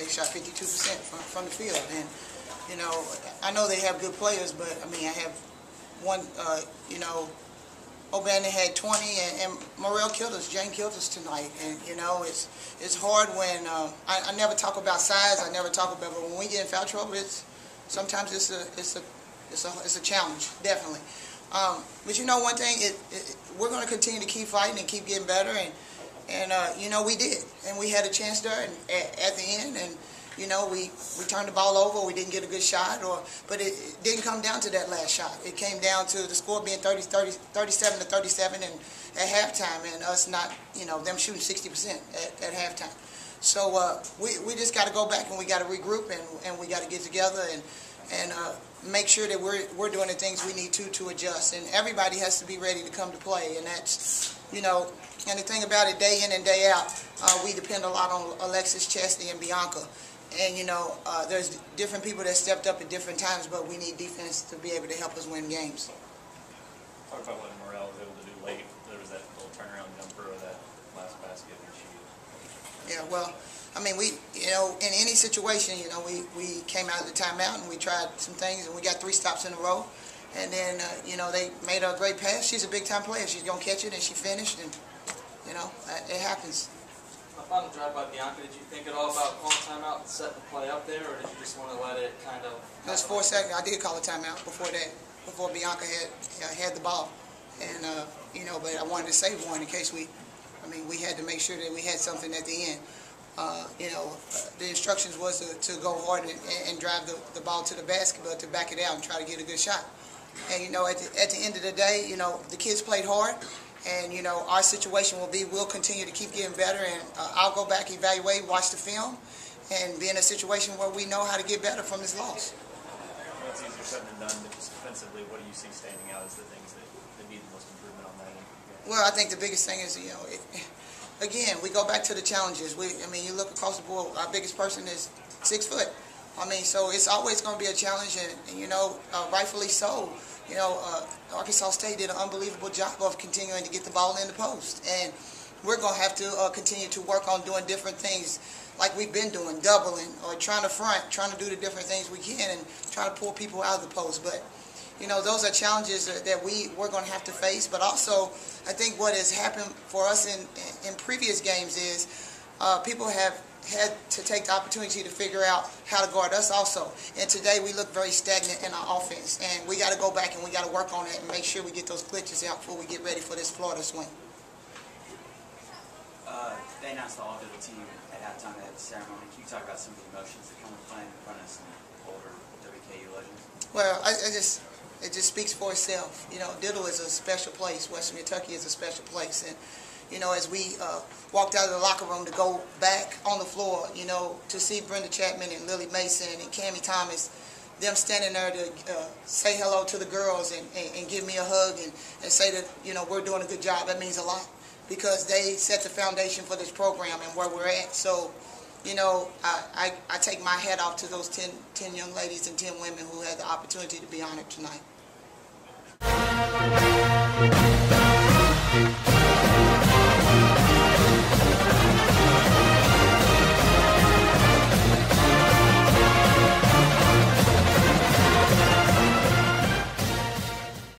shot 52% from the field. And, you know, I know they have good players, but, I mean, I have one, you know, O'Bannon had 20, and Morrell killed us, Jane killed us tonight. And, you know, it's hard when, I never talk about size, I never talk about, but when we get in foul trouble, sometimes it's a challenge, definitely. But you know one thing, we're going to continue to keep fighting and keep getting better, and you know, we did, and we had a chance there at the end, and you know, we turned the ball over, we didn't get a good shot, but it didn't come down to that last shot. It came down to the score being 37-37 and at halftime, and us not, you know, them shooting 60% at halftime. So we just got to go back and we got to regroup, and we got to get together and make sure that we're doing the things we need to adjust, and everybody has to be ready to come to play, and that's, you know, and the thing about it, day in and day out, we depend a lot on Alexis, Chesney, and Bianca, and you know, there's different people that stepped up at different times, but we need defense to be able to help us win games. Talk about what Morrell was able to do late. There was that little turnaround jumper or that last basket. Yeah, well, I mean, you know, in any situation, you know, we came out of the timeout and we tried some things, and we got 3 stops in a row. And then, you know, they made a great pass. She's a big-time player. She's going to catch it, and she finished, and, you know, it happens. On the final drive by Bianca, did you think at all about calling timeout and setting the play up there, or did you just want to let it kind of... It was 4 seconds. I did call a timeout before that, before Bianca had the ball. And, you know, but I wanted to save one in case we had to make sure that we had something at the end. You know, the instructions was to go hard and drive the ball to the basket, but to back it out and try to get a good shot. And, you know, at the end of the day, you know, the kids played hard, and, you know, our situation will be we'll continue to keep getting better, and I'll go back, evaluate, watch the film, and be in a situation where we know how to get better from this loss. Well, it's easier said than done, but just defensively, what do you see standing out as the things that need the most improvement on that end? Well, I think the biggest thing is, you know, again, we go back to the challenges. I mean, you look across the board, our biggest person is 6 foot. I mean, so it's always going to be a challenge, and you know, rightfully so. You know, Arkansas State did an unbelievable job of continuing to get the ball in the post, and we're going to have to continue to work on doing different things like we've been doing, doubling or trying to front, trying to do the different things we can and try to pull people out of the post. But you know, those are challenges that we're going to have to face. But also, I think what has happened for us in previous games is people have had to take the opportunity to figure out how to guard us also. And today we look very stagnant in our offense. And we got to go back and we got to work on it and make sure we get those glitches out before we get ready for this Florida swing. They announced the all-digital team at halftime at the ceremony. Can you talk about some of the emotions that come with playing in front of some older WKU legends? Well, it just speaks for itself. You know, Diddle is a special place. Western Kentucky is a special place. And, you know, as we walked out of the locker room to go back on the floor, you know, to see Brenda Chapman and Lily Mason and Cammie Thomas, them standing there to say hello to the girls and give me a hug and say that, you know, we're doing a good job, that means a lot because they set the foundation for this program and where we're at. So, you know, I take my hat off to those 10 young ladies and 10 women who had the opportunity to be honored tonight.